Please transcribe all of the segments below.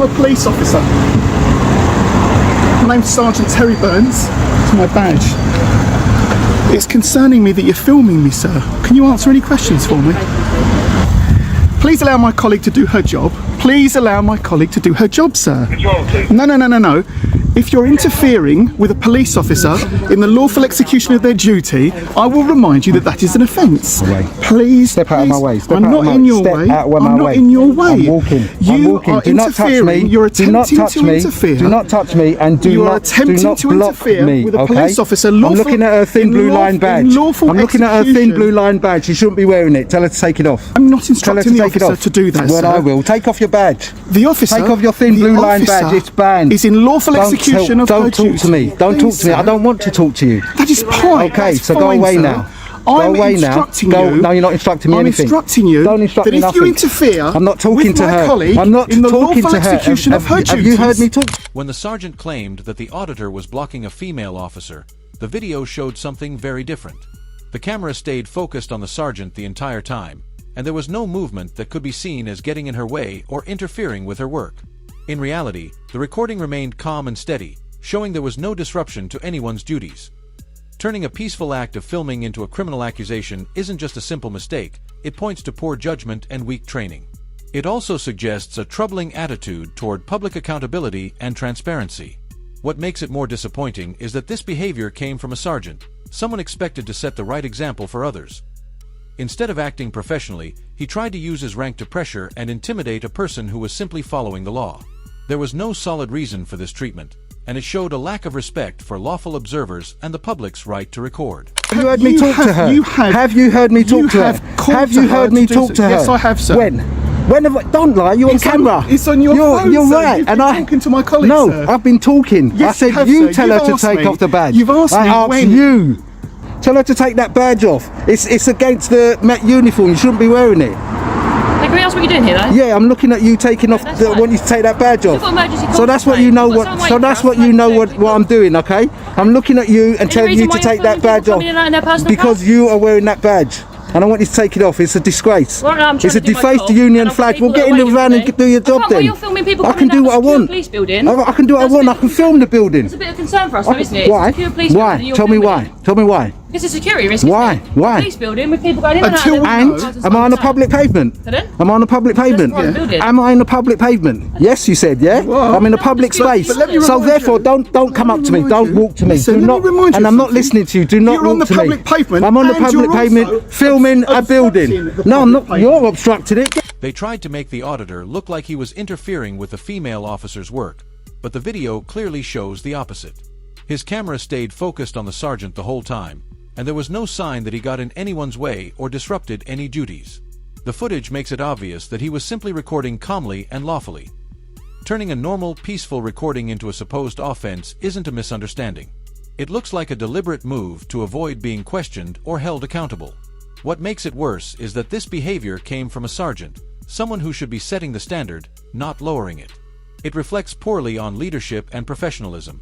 I'm a police officer. My name's Sergeant Terry Burns. It's my badge. It's concerning me that you're filming me, sir. Can you answer any questions for me? Please allow my colleague to do her job. Please allow my colleague to do her job, sir. No. If you're interfering with a police officer in the lawful execution of their duty, I will remind you that that is an offence. Please, step out of my way. I'm not in your way. I'm not in your way. I'm walking. You are do not touch me. You're attempting to interfere. Do not touch me, and do not interfere me, with a police officer. I'm looking at her thin blue line badge. I'm looking at her thin blue line badge. She shouldn't be wearing it. Tell her to take it off. I'm not instructing the officer to do that, Well, sir. I will. Take off your badge. The officer. Take off your thin blue line badge. It's banned. Is in lawful execution of her duty. Don't talk to me. Don't talk to me. I don't want to talk to you. That is fine. Okay, That's so fine, go away sir. now. I'm Go away instructing now. you. No, you're not instructing me anything. I'm instructing you. Don't instruct that me if nothing. you interfere I'm not talking with to my her. colleague I'm not in the talking lawful to her. execution of her duties. Have you heard me talk? When the sergeant claimed that the auditor was blocking a female officer, the video showed something very different. The camera stayed focused on the sergeant the entire time, and there was no movement that could be seen as getting in her way or interfering with her work. In reality, the recording remained calm and steady, showing there was no disruption to anyone's duties. Turning a peaceful act of filming into a criminal accusation isn't just a simple mistake, it points to poor judgment and weak training. It also suggests a troubling attitude toward public accountability and transparency. What makes it more disappointing is that this behavior came from a sergeant, someone expected to set the right example for others. Instead of acting professionally, he tried to use his rank to pressure and intimidate a person who was simply following the law. There was no solid reason for this treatment, and it showed a lack of respect for lawful observers and the public's right to record. Have you heard me talk to her? Have you heard me talk to her? Have you heard me talk to her? Yes, I have, sir. When? When have I? Don't lie. You're on camera. It's on your phone, You're sir. right. You've And been I talking to my colleague, No, sir. I've been talking. Yes, I said you tell her to take off the badge. You've asked me I asked when. you. Tell her to take that badge off. It's against the Met uniform. You shouldn't be wearing it. Can we ask what you're doing here, though? Yeah, I'm looking at you taking off. I want you to take that badge off. So that's what you know. What I'm doing. Okay. I'm looking at you and telling you to take that badge off because you are wearing that badge. And I want you to take it off. It's a disgrace. It's a deface the union flag. We'll get in the van and do your job then. I can do what I want. I can do what I want. I can film the building. It's a bit of concern for us, though, isn't it? Why? Why? Tell me why. Tell me why. It's a security risk. Why? Why? Police building with people going in and out. And am I on a public pavement? Pardon? Am I on a public pavement? Am I in a public pavement? Yes, you said, yeah? I'm in a public space. So therefore, don't come up to me. Don't walk to me. Do not. And I'm not listening to you. Do not walk to me. You're on the public pavement. I'm on the public pavement filming a building. No, I'm not. You're obstructing it. They tried to make the auditor look like he was interfering with the female officer's work, but the video clearly shows the opposite. His camera stayed focused on the sergeant the whole time, and there was no sign that he got in anyone's way or disrupted any duties. The footage makes it obvious that he was simply recording calmly and lawfully. Turning a normal, peaceful recording into a supposed offense isn't a misunderstanding. It looks like a deliberate move to avoid being questioned or held accountable. What makes it worse is that this behavior came from a sergeant, someone who should be setting the standard, not lowering it. It reflects poorly on leadership and professionalism.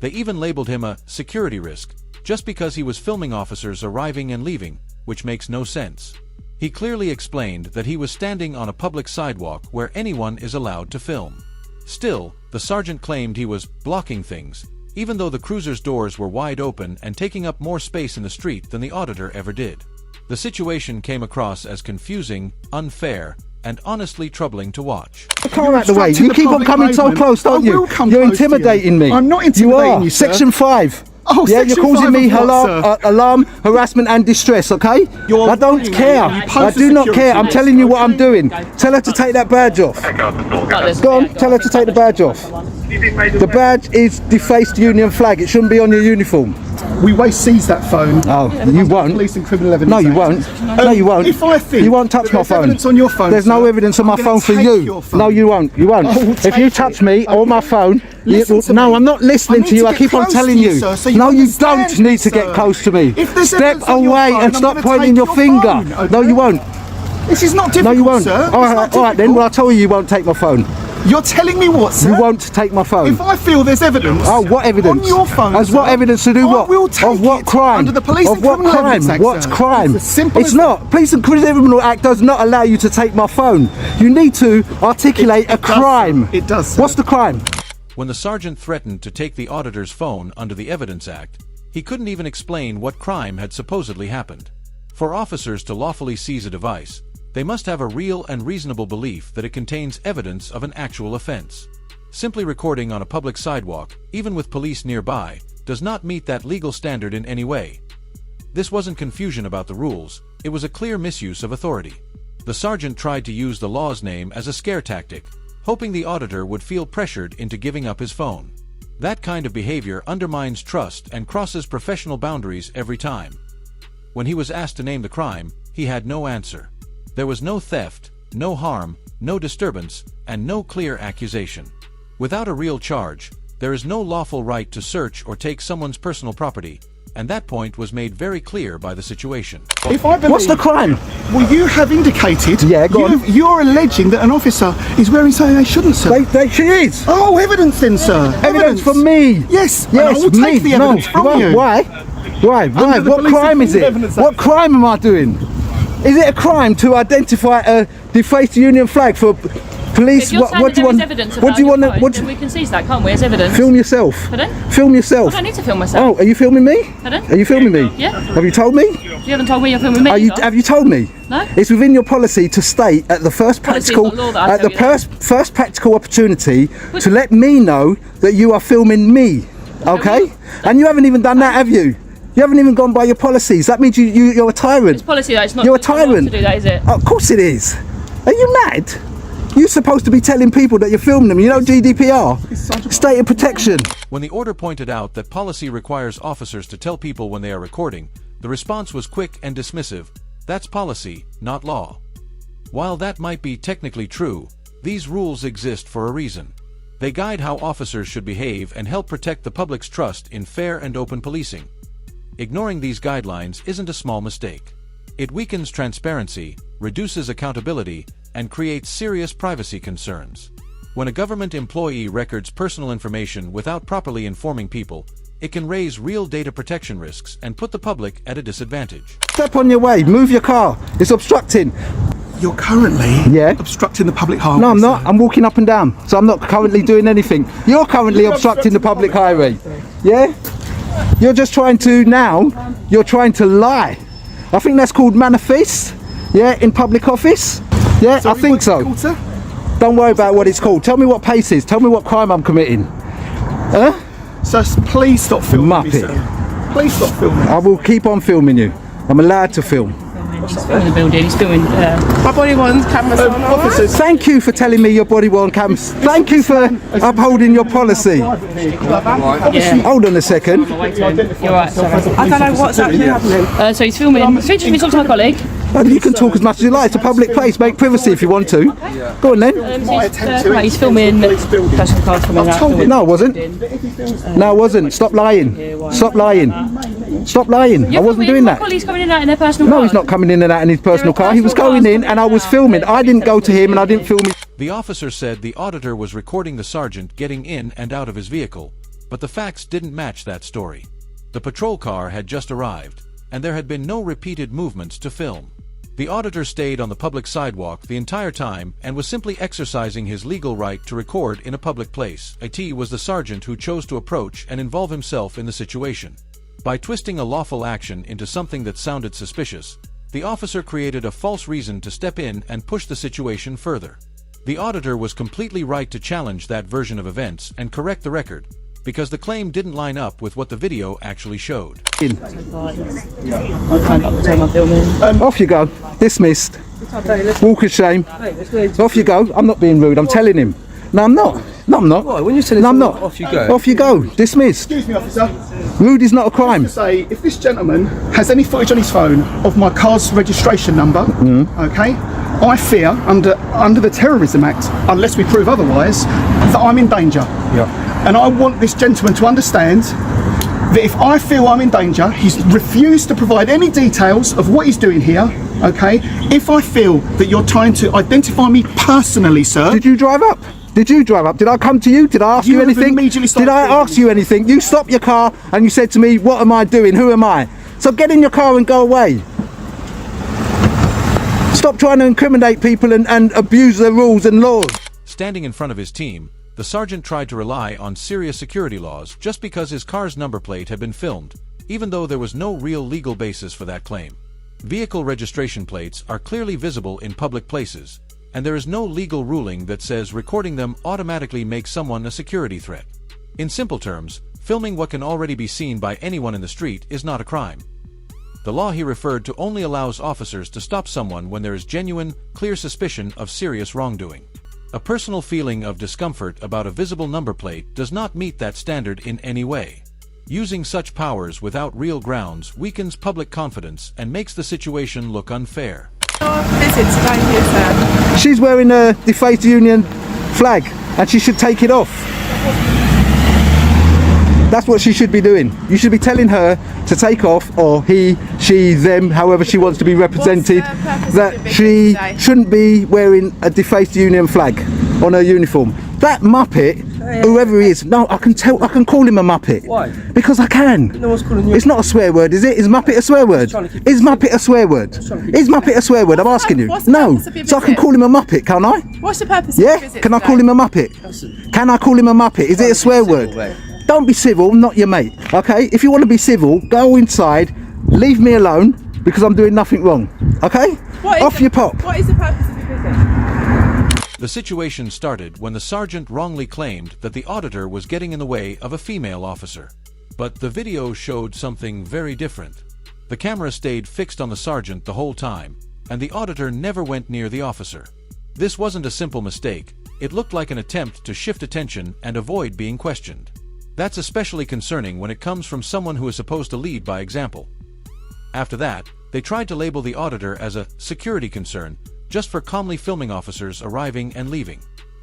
They even labeled him a security risk, just because he was filming officers arriving and leaving, which makes no sense. He clearly explained that he was standing on a public sidewalk where anyone is allowed to film. Still, the sergeant claimed he was blocking things, even though the cruiser's doors were wide open and taking up more space in the street than the auditor ever did. The situation came across as confusing, unfair, and honestly troubling to watch. Come out the way. You keep on coming so close, don't you? You're intimidating me. I'm not intimidating you, sir. Section 5. Oh, yeah, you're causing me alarm, harassment and distress, okay? I don't care. I do not care. I'm telling you what I'm doing. Tell her to take that badge off. Go on, tell her to take the badge off. The badge is defaced union flag. It shouldn't be on your uniform. We may seize that phone. Oh, you won't. Police and Criminal Evidence No, you Act. won't. No, you won't. If I think you won't touch my phone. Evidence on your phone. There's no sir, evidence on my I'm phone for take you. your phone. No, you won't. You won't. If you touch me or my phone, no, I'm not listening to you. I keep on telling you. No, you don't need to get close to me. Step away and stop pointing your finger. No, you won't. This is not difficult, no, you won't. sir. All right then. Well, I'll tell you, you won't take my phone. You're telling me what, sir? You won't take my phone. If I feel there's evidence. Oh, what evidence? On your phone. As what evidence to do what? I will take of what it crime? Under the Police and Criminal Evidence Act, What sir. crime? It's as simple It's as not. Police and Criminal Act does not allow you to take my phone. You need to articulate a crime. It does, sir. What's the crime? When the sergeant threatened to take the auditor's phone under the Evidence Act, he couldn't even explain what crime had supposedly happened. For officers to lawfully seize a device, they must have a real and reasonable belief that it contains evidence of an actual offense. Simply recording on a public sidewalk, even with police nearby, does not meet that legal standard in any way. This wasn't confusion about the rules, it was a clear misuse of authority. The sergeant tried to use the law's name as a scare tactic, hoping the auditor would feel pressured into giving up his phone. That kind of behavior undermines trust and crosses professional boundaries every time. When he was asked to name the crime, he had no answer. There was no theft, no harm, no disturbance, and no clear accusation. Without a real charge, there is no lawful right to search or take someone's personal property, and that point was made very clear by the situation. If I believe, What's the crime? Well, you have indicated. Yeah, go on. You're alleging that an officer is wearing something they shouldn't, sir. She is. Oh, evidence then, sir. Evidence from me. Yes. Yes, and I will take the evidence from you. Why? Why? Under the What Police crime and is it? Criminal Evidence What Act. crime am I doing? Is it a crime to identify a defaced Union flag for police? If you're saying What do you want? evidence What do you want? then we can seize that, can't we, as evidence? Film yourself. Pardon? Film yourself. I don't need to film myself. Oh, are you filming me? Pardon? Are you filming me? Yeah. Have you told me? You haven't told me you're filming me. either. Have you told me? No. It's within your policy to state at the first Policy is practical, not law that I at the tell you first practical opportunity to let me know that you are filming me. Okay? And you haven't even done that, have you? You haven't even gone by your policies. That means you're a tyrant. It's policy that it's not. You're a it's not tyrant. to do that, is it? Of course it is. Are you mad? You're supposed to be telling people that you're filming them. You know GDPR? State of protection. When the order pointed out that policy requires officers to tell people when they are recording, the response was quick and dismissive. That's policy, not law. While that might be technically true, these rules exist for a reason. They guide how officers should behave and help protect the public's trust in fair and open policing. Ignoring these guidelines isn't a small mistake. It weakens transparency, reduces accountability, and creates serious privacy concerns. When a government employee records personal information without properly informing people, it can raise real data protection risks and put the public at a disadvantage. Step on your way. Move your car. It's obstructing. You're currently obstructing the public highway. No, I'm not. sir. I'm walking up and down. So I'm not currently doing anything. You're currently obstructing the public highway. Yeah? You're just trying to you're trying to lie. I think that's called manifest. Yeah, in public office. Yeah, Sorry, I think what's it so. called, sir? Don't worry about what it's called. Tell me what pace is. Tell me what crime I'm committing. Huh? So please stop filming me, Muppet. sir. Please stop filming. I will keep on filming you. I'm allowed to film. He's filming the building. He's filming. My body one's cameras on. Officers, Thank you for telling me your body worn cams. Thank you for upholding your policy. Yeah. Hold on a second. You're right. Sorry. I don't know what's actually happening. So he's filming. Feature me talk to my colleague. You can talk as much as you like. It's a public place. Make privacy if you want to. Go on then. He's filming personal cars from that. No, I wasn't. No, I wasn't. Stop lying. Stop lying. Stop lying. I wasn't doing My that. colleagues coming in and out in their personal No, cars. he's not coming in and out in his personal car. He was going in and I was filming. I didn't go to him and I didn't film him. The officer said the auditor was recording the sergeant getting in and out of his vehicle, but the facts didn't match that story. The patrol car had just arrived, and there had been no repeated movements to film. The auditor stayed on the public sidewalk the entire time and was simply exercising his legal right to record in a public place. It was the sergeant who chose to approach and involve himself in the situation. By twisting a lawful action into something that sounded suspicious, the officer created a false reason to step in and push the situation further. The auditor was completely right to challenge that version of events and correct the record, because the claim didn't line up with what the video actually showed. Off you go. Dismissed. Walk of shame. Off you go. I'm not being rude. I'm telling him. No, I'm not. No, I'm not. Why? When you tell No, I'm someone not. off you go. Off you go. Dismissed. excuse me, officer. Rude is not a crime. Say, if this gentleman has any footage on his phone of my car's registration number, okay, I fear under the Terrorism Act, unless we prove otherwise, that I'm in danger. Yeah. And I want this gentleman to understand that if I feel I'm in danger, he's refused to provide any details of what he's doing here, okay? If I feel that you're trying to identify me personally, sir. Did you drive up? Did you drive up? Did I come to you? Did I ask you have anything? immediately started Did I filming ask you anything? You stopped your car and you said to me, what am I doing? Who am I? So get in your car and go away. Stop trying to incriminate people and abuse the rules and laws. Standing in front of his team, the sergeant tried to rely on serious security laws just because his car's number plate had been filmed, even though there was no real legal basis for that claim. Vehicle registration plates are clearly visible in public places, and there is no legal ruling that says recording them automatically makes someone a security threat. In simple terms, filming what can already be seen by anyone in the street is not a crime. The law he referred to only allows officers to stop someone when there is genuine, clear suspicion of serious wrongdoing. A personal feeling of discomfort about a visible number plate does not meet that standard in any way. Using such powers without real grounds weakens public confidence and makes the situation look unfair. Visits down here, sir. She's wearing a defaced union flag and she should take it off. That's what she should be doing. You should be telling her to take off, or he, she, them, however she wants to be represented, that she shouldn't be wearing a defaced union flag on her uniform. That muppet, whoever he is, no, I can call him a muppet. Why? Because I can. No one's calling you. It's not a swear word, is it? Is muppet a swear word? Is muppet a swear word? Is muppet a swear word? I'm asking you. No. So I can call him a muppet, can't I? What's the purpose of your Yeah? visit Can I today? call him a muppet? Can I call him a muppet? Is it a swear word? Don't be civil, I'm not your mate, okay? If you want to be civil, go inside, leave me alone, because I'm doing nothing wrong, okay? Off your pop. What is the purpose of your visit? The situation started when the sergeant wrongly claimed that the auditor was getting in the way of a female officer. But the video showed something very different. The camera stayed fixed on the sergeant the whole time, and the auditor never went near the officer. This wasn't a simple mistake. It looked like an attempt to shift attention and avoid being questioned. That's especially concerning when it comes from someone who is supposed to lead by example. After that, they tried to label the auditor as a security concern, just for calmly filming officers arriving and leaving.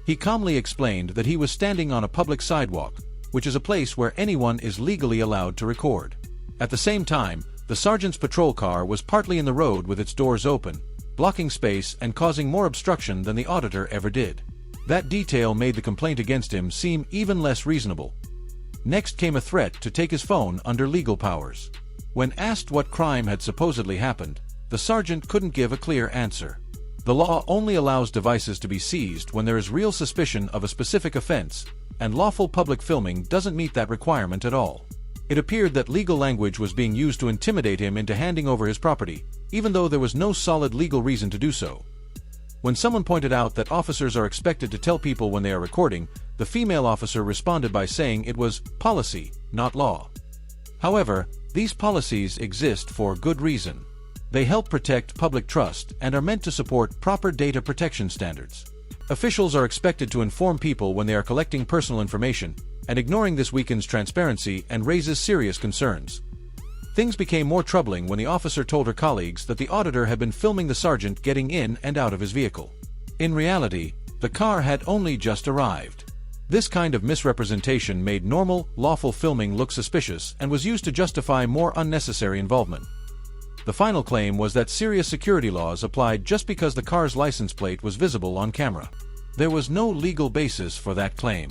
He calmly explained that he was standing on a public sidewalk, which is a place where anyone is legally allowed to record. At the same time, the sergeant's patrol car was partly in the road with its doors open, blocking space and causing more obstruction than the auditor ever did. That detail made the complaint against him seem even less reasonable. Next came a threat to take his phone under legal powers. When asked what crime had supposedly happened, the sergeant couldn't give a clear answer. The law only allows devices to be seized when there is real suspicion of a specific offense, and lawful public filming doesn't meet that requirement at all. It appeared that legal language was being used to intimidate him into handing over his property, even though there was no solid legal reason to do so. When someone pointed out that officers are expected to tell people when they are recording, the female officer responded by saying it was policy, not law. However, these policies exist for good reason. They help protect public trust and are meant to support proper data protection standards. Officials are expected to inform people when they are collecting personal information, and ignoring this weakens transparency and raises serious concerns. Things became more troubling when the officer told her colleagues that the auditor had been filming the sergeant getting in and out of his vehicle. In reality, the car had only just arrived. This kind of misrepresentation made normal, lawful filming look suspicious and was used to justify more unnecessary involvement. The final claim was that serious security laws applied just because the car's license plate was visible on camera. There was no legal basis for that claim.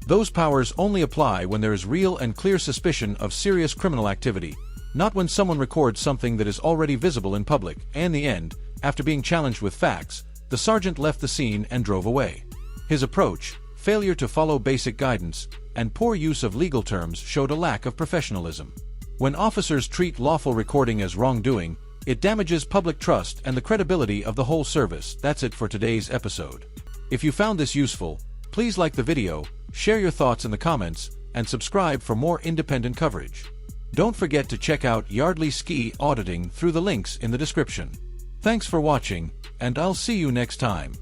Those powers only apply when there is real and clear suspicion of serious criminal activity, not when someone records something that is already visible in public. In the end, after being challenged with facts, the sergeant left the scene and drove away. His approach, failure to follow basic guidance, and poor use of legal terms showed a lack of professionalism. When officers treat lawful recording as wrongdoing, it damages public trust and the credibility of the whole service. That's it for today's episode. If you found this useful, please like the video, share your thoughts in the comments, and subscribe for more independent coverage. Don't forget to check out Yardley Ski Auditing through the links in the description. Thanks for watching, and I'll see you next time.